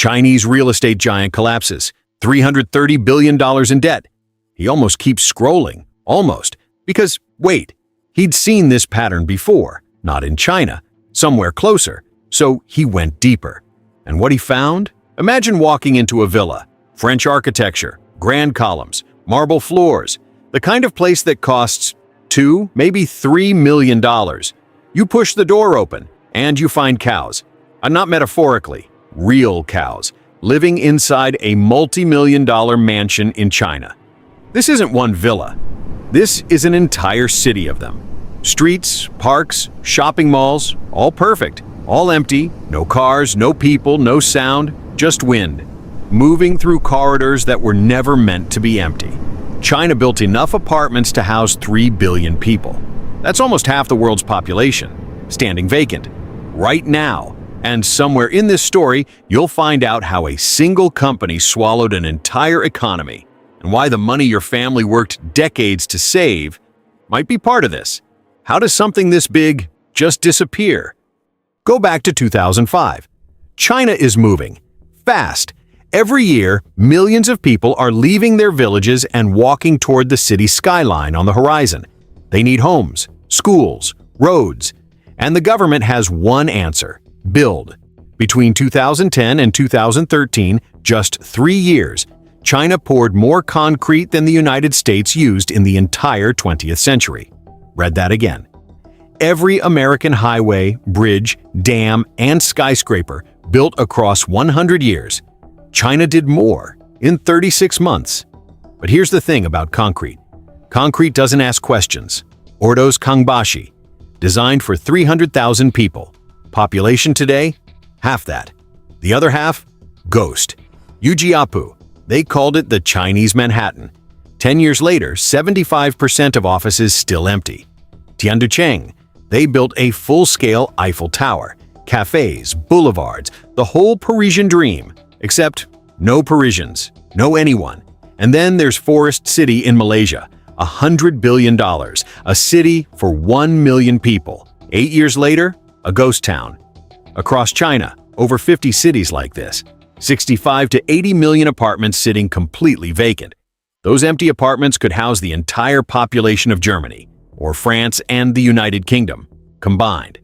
Chinese real estate giant collapses, $330 billion in debt. He almost keeps scrolling, almost, because, wait, he'd seen this pattern before, not in China, somewhere closer, so he went deeper. And what he found? Imagine walking into a villa, French architecture, grand columns, marble floors, the kind of place that costs $2, maybe $3 million. You push the door open, and you find cows. And not metaphorically, real cows, living inside a multi-million-dollar mansion in China. This isn't one villa. This is an entire city of them. Streets, parks, shopping malls, all perfect, all empty, no cars, no people, no sound, just wind, moving through corridors that were never meant to be empty. China built enough apartments to house 3 billion people. That's almost half the world's population, standing vacant, right now. And somewhere in this story, you'll find out how a single company swallowed an entire economy, and why the money your family worked decades to save might be part of this. How does something this big just disappear? Go back to 2005. China is moving fast. Every year, millions of people are leaving their villages and walking toward the city skyline on the horizon. They need homes, schools, roads, and the government has one answer: build. Between 2010 and 2013, just 3 years, China poured more concrete than the United States used in the entire 20th century. Read that again. Every American highway, bridge, dam, and skyscraper built across 100 years. China did more in 36 months. But here's the thing about concrete. Concrete doesn't ask questions. Ordos Kangbashi, designed for 300,000 people. Population today? Half that. The other half? Ghost. Ujiapu. They called it the Chinese Manhattan. 10 years later, 75% of offices still empty. Tianducheng. They built a full-scale Eiffel Tower, cafes, boulevards, the whole Parisian dream. Except no Parisians, no anyone. And then there's Forest City in Malaysia, $100 billion, a city for 1 million people. 8 years later, a ghost town. Across China, over 50 cities like this, 65 to 80 million apartments sitting completely vacant. Those empty apartments could house the entire population of Germany, or France and the United Kingdom, combined.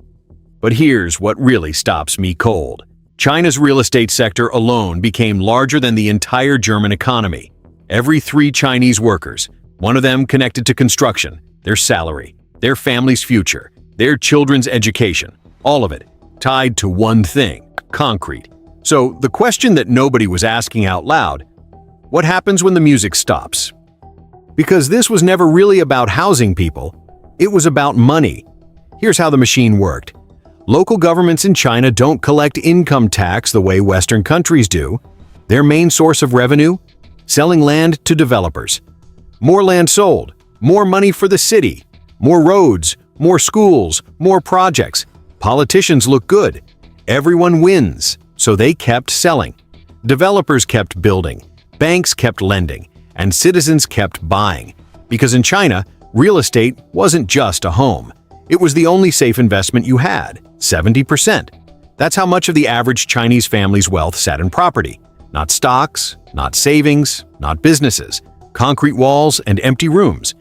But here's what really stops me cold. China's real estate sector alone became larger than the entire German economy. Every 3 Chinese workers, one of them connected to construction, their salary, their family's future, their children's education, all of it tied to one thing: concrete. So the question that nobody was asking out loud: what happens when the music stops? Because this was never really about housing people, it was about money. Here's how the machine worked. Local governments in China don't collect income tax the way Western countries do. Their main source of revenue? Selling land to developers. More land sold, more money for the city, more roads, more schools, more projects. Politicians look good. Everyone wins, so they kept selling. Developers kept building, banks kept lending, and citizens kept buying. Because in China, real estate wasn't just a home. It was the only safe investment you had, 70%. That's how much of the average Chinese family's wealth sat in property. Not stocks, not savings, not businesses. Concrete walls and empty rooms.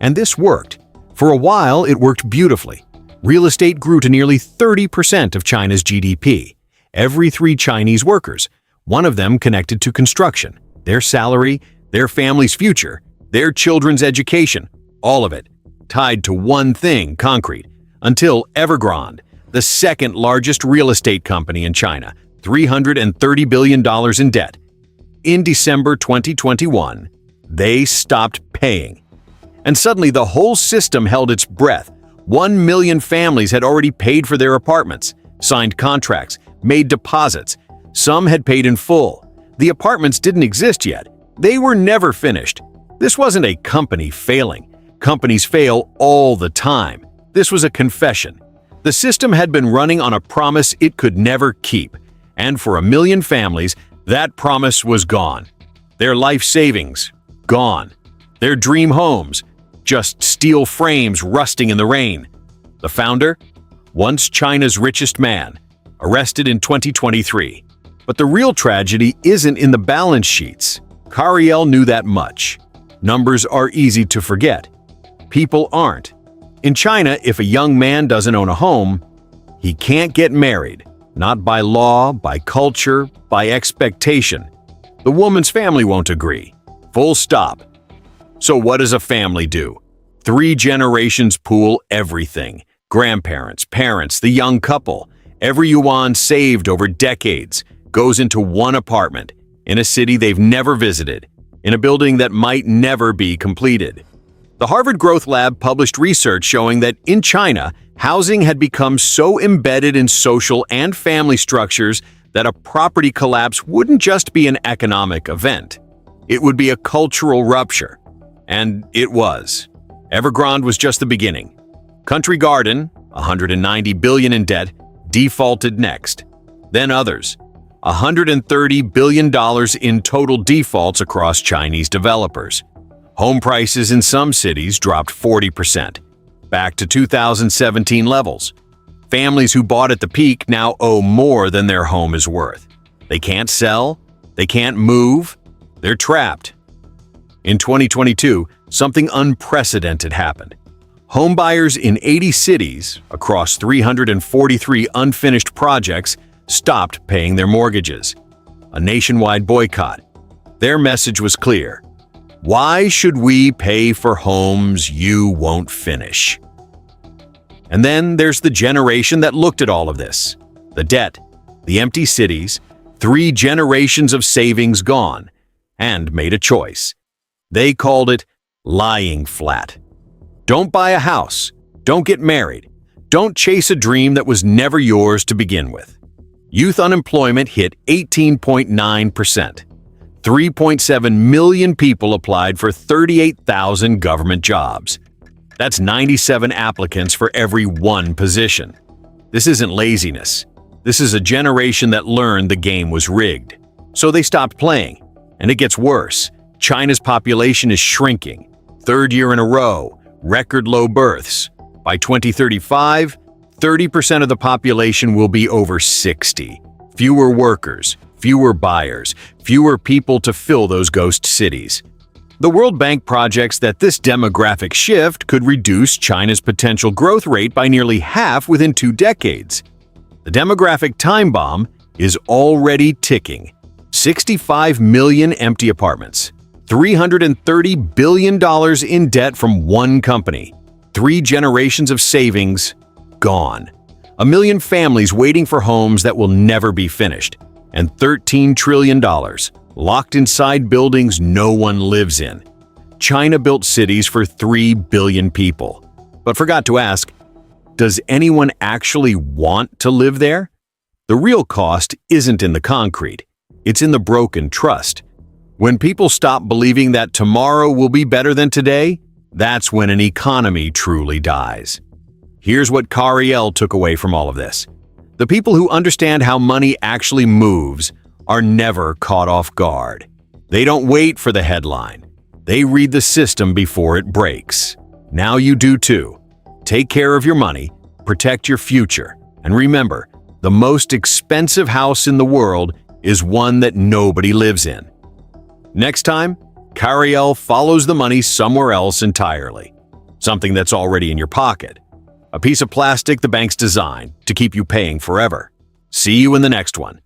And this worked. For a while, it worked beautifully. Real estate grew to nearly 30% of China's GDP. Every 3 Chinese workers, one of them connected to construction, their salary, their family's future, their children's education, all of it tied to one thing: concrete. Until Evergrande, the second largest real estate company in China, $330 billion in debt. In December 2021, they stopped paying. And suddenly the whole system held its breath. 1 million families had already paid for their apartments, signed contracts, made deposits. Some had paid in full. The apartments didn't exist yet. They were never finished. This wasn't a company failing. Companies fail all the time. This was a confession. The system had been running on a promise it could never keep. And for 1 million families, that promise was gone. Their life savings, gone. Their dream homes, just steel frames rusting in the rain. The founder, once China's richest man, arrested in 2023. But the real tragedy isn't in the balance sheets. Karayel knew that much. Numbers are easy to forget. People aren't. In China, if a young man doesn't own a home, he can't get married. Not by law, by culture, by expectation. The woman's family won't agree. Full stop. So what does a family do? 3 generations pool everything. Grandparents, parents, the young couple. Every yuan saved over decades goes into one apartment, in a city they've never visited, in a building that might never be completed. The Harvard Growth Lab published research showing that in China, housing had become so embedded in social and family structures that a property collapse wouldn't just be an economic event. It would be a cultural rupture. And it was. Evergrande was just the beginning. Country Garden, $190 billion in debt, defaulted next. Then others. $130 billion in total defaults across Chinese developers. Home prices in some cities dropped 40%, back to 2017 levels. Families who bought at the peak now owe more than their home is worth. They can't sell, they can't move, they're trapped. In 2022, something unprecedented happened. Homebuyers in 80 cities, across 343 unfinished projects, stopped paying their mortgages. A nationwide boycott. Their message was clear. Why should we pay for homes you won't finish? And then there's the generation that looked at all of this. The debt, the empty cities, 3 generations of savings gone, and made a choice. They called it lying flat. Don't buy a house. Don't get married. Don't chase a dream that was never yours to begin with. Youth unemployment hit 18.9%. 3.7 million people applied for 38,000 government jobs. That's 97 applicants for every 1 position. This isn't laziness. This is a generation that learned the game was rigged. So they stopped playing. And it gets worse. China's population is shrinking. 3rd year in a row, record low births. By 2035, 30% of the population will be over 60. Fewer workers, fewer buyers, fewer people to fill those ghost cities. The World Bank projects that this demographic shift could reduce China's potential growth rate by nearly half within 2 decades. The demographic time bomb is already ticking. 65 million empty apartments, $330 billion in debt from one company, 3 generations of savings gone, 1 million families waiting for homes that will never be finished, and $13 trillion locked inside buildings no one lives in. China built cities for 3 billion people, but forgot to ask, does anyone actually want to live there? The real cost isn't in the concrete, it's in the broken trust. When people stop believing that tomorrow will be better than today, that's when an economy truly dies. Here's what Karayel took away from all of this. The people who understand how money actually moves are never caught off guard. They don't wait for the headline. They read the system before it breaks. Now you do too. Take care of your money, protect your future, and remember, the most expensive house in the world is one that nobody lives in. Next time, Karayel follows the money somewhere else entirely. Something that's already in your pocket. A piece of plastic the banks designed to keep you paying forever. See you in the next one.